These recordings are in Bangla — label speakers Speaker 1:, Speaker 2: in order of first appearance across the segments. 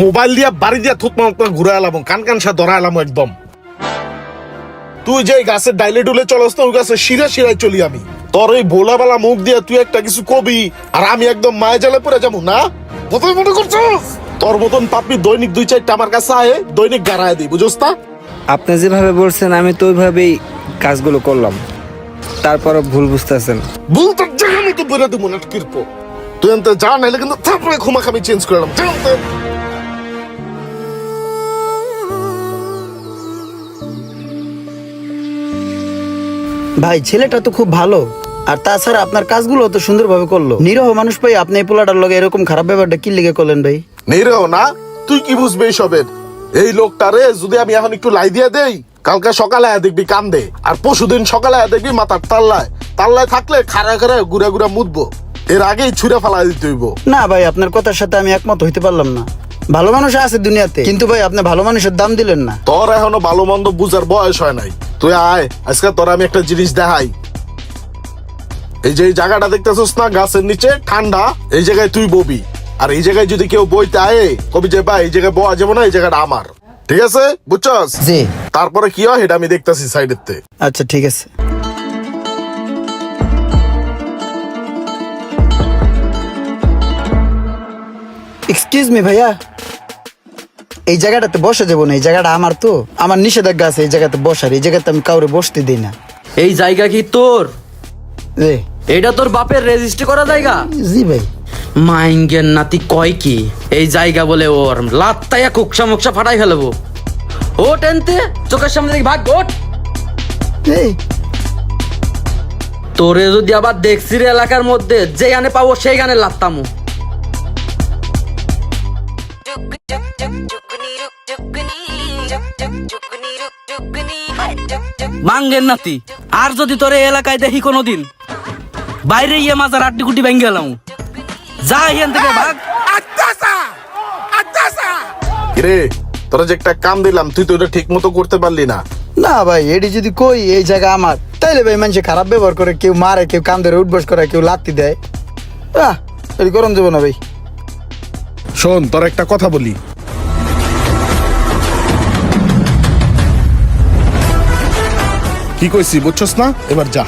Speaker 1: মোবাইল দিয়া বাড়ি দিয়া থুতমা ঘুরে এলাম, কান কান সা ধরা এলাম একদম। তুই যে গাছের ডাইলে ডুলে চলস না, ওই গাছের শিরা শিরায় চলি আমি। তোর এই ভোলাবালা মুখ দিয়া তুই একটা কিছু কবি আর আমি একদম মায়া জালে পড়ে যাবো না, কোথায় মনে করছো? তোর মতন পাপি দৈনিক 2-4টা আমার কাছে আয়ে দৈনিক গাড়ায় দিই, বুঝোস না?
Speaker 2: আপনি যেভাবে বলছেন আমি তো ওইভাবেই কাজগুলো করলাম, তারপরও ভুল বুঝতেছেন।
Speaker 1: ভুল তোর জায়গা মতো বলে দেবো না কিরপো। তুই আনতে যা, নাইলে কিন্তু তারপরে ক্ষমাকে আমি চেঞ্জ করলাম।
Speaker 3: ভাই ছেলেটা তো খুব ভালো, আর তাছাড়া আপনার কাজগুলো তো সুন্দরভাবে করলো। নিরহ মানুষ ভাই, আপনি এই পোলাটার লগে এরকম খারাপ ব্যাপারটা কি লিগে করলেন ভাই?
Speaker 1: নিরহ না, তুই কি বুঝবে এইসবের? এই লোকটারে যদি আমি এখন একটু লাই দিয়ে দেই, কালকে সকালে আয়া দেখবি কান্দে, আর পরশুদিন সকালে আয়া দেখবি মাথার তাল্লায় তাল্লায় থাকলে খাড়া খাড়া ঘুরে ঘুরে মুদবো। এর আগেই ছুঁড়ে ফেলাই দিতে হইব।
Speaker 3: না ভাই, আপনার কথার সাথে আমি একমত হইতে পারলাম না। ভালো মানুষ আছে দুনিয়াতে, কিন্তু ভাই আপনি ভালো মানুষের দাম দিলেন না।
Speaker 1: তোর এখনো ভালো মন্দ বুঝার বয়স হয় নাই। তুই আয়, আজকে তোর আমি একটা জিনিস দেখাই। এই যে এই জায়গাটা দেখতেছিস না, গাছের নিচে ঠান্ডা, এই জায়গায় তুই ববি। আর এই জায়গায় যদি কেউ বইতে আয়ে কবি যে ভাই এই জায়গায় বয়া যাবো না, এই জায়গাটা আমার, ঠিক আছে? বুঝছস?
Speaker 3: জি।
Speaker 1: তারপরে কি হয় এটা আমি দেখতেছি সাইডের তে।
Speaker 3: আচ্ছা ঠিক আছে। এক্সকিউজ মি ভাইয়া, এই জায়গাটাতে বসে যাবো না, এই জায়গাটা আমার, তো আমার নিষেধাজ্ঞা আছে এই জায়গাতে বসার। এই জায়গাতে আমি কাউরে বসতে দিই না।
Speaker 4: এই জায়গা কি তোর?
Speaker 3: জি।
Speaker 4: এটা তোর বাপের রেজিস্ট্রি করা জায়গা?
Speaker 3: জি ভাই।
Speaker 4: মাইঙ্গের নাতি কয় কি এই জায়গা বলে ওর লাত্তাইয়া কুকসা মুকসা ফাটাই ফেলবো। ও টেনতে চোখের সামনে দেখি ভাগ, ওঠ।
Speaker 3: এই
Speaker 4: তোরে যদি আবার দেখছি রে এলাকার মধ্যে, যে গানে পাবো সেই গানে লাত্তামু। মাঙ্গের নাতি, আর যদি তোরে এলাকায় দেখি কোনোদিন, বাইরে ইয়ে মাজার আড্ডি কুটি ভেঙে গেলাম। যা এখান থেকে ভাগ।
Speaker 1: কিরে, তোরা যে একটা কাম দিলাম তুই তো এটা ঠিক মতো করতে পারলি না।
Speaker 3: না ভাই, এটি যদি কই এই জায়গা আমার, তাইলে ভাই মানুষে খারাপ ব্যবহার করে, কেউ মারে, কেউ কান ধরে উঠবস করে, কেউ লাত্তি দেয়। এটি গরম যাবো না ভাই।
Speaker 1: শোন, তোর একটা কথা বলি। কি কইছি বুঝছস না? এবার যা।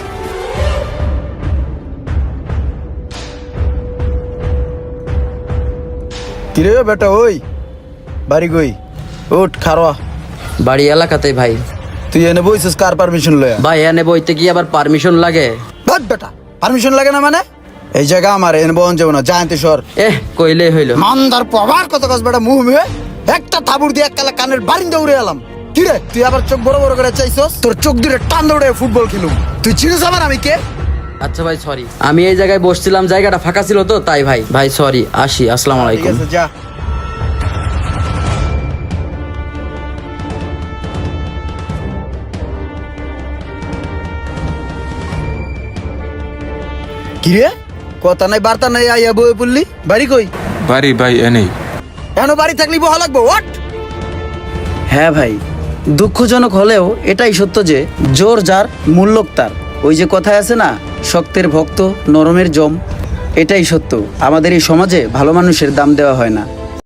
Speaker 3: কিরে বেটা, ওই বাড়ি কই? উঠ খারোয়া।
Speaker 4: বাড়ি এলাকাতে ভাই।
Speaker 3: তুই এনে বইছিস কার পারমিশন লয়া?
Speaker 4: ভাই এনে বইতে কি আবার পারমিশন লাগে?
Speaker 3: বাদ বেটা, পারমিশন লাগে না মানে? এই জায়গা আমার, এনে বহন যাবো না, জানতে সর।
Speaker 4: কইলেই হইল।
Speaker 3: মানদার পবার কত কাজ বেটা, মুহ মুহে একটা থাবুর দিয়ে এককালে কানের বারিন্দা উড়ে এলাম। কিরে তুই আবার চোখ বড় বড় করে চাইছস? তোর চোখ দূরে টান দৌড়ে ফুটবল খেলুম। তুই চিনিস আবার আমি কে?
Speaker 4: আচ্ছা ভাই সরি, আমি এই জায়গায় বসছিলাম, জায়গাটা ফাঁকা ছিল তো তাই। ভাই ভাই সরি, আসি, আসসালামু
Speaker 3: ঠিক
Speaker 4: আলাইকুম।
Speaker 3: আছে, যা। কিরে কথা নাই বার্তা নাই, আইয়া বই বললি বাড়ি কই?
Speaker 5: বাড়ি ভাই এনেই।
Speaker 3: কেন বাড়ি থাকলি বহা লাগবো? ওঠ।
Speaker 6: হ্যাঁ ভাই, দুঃখজনক হলেও এটাই সত্য যে জোর যার মূল্যক তার। ওই যে কথায় আছে না, শক্তের ভক্ত নরমের জম। এটাই সত্য, আমাদের এই সমাজে ভালো মানুষের দাম দেওয়া হয় না।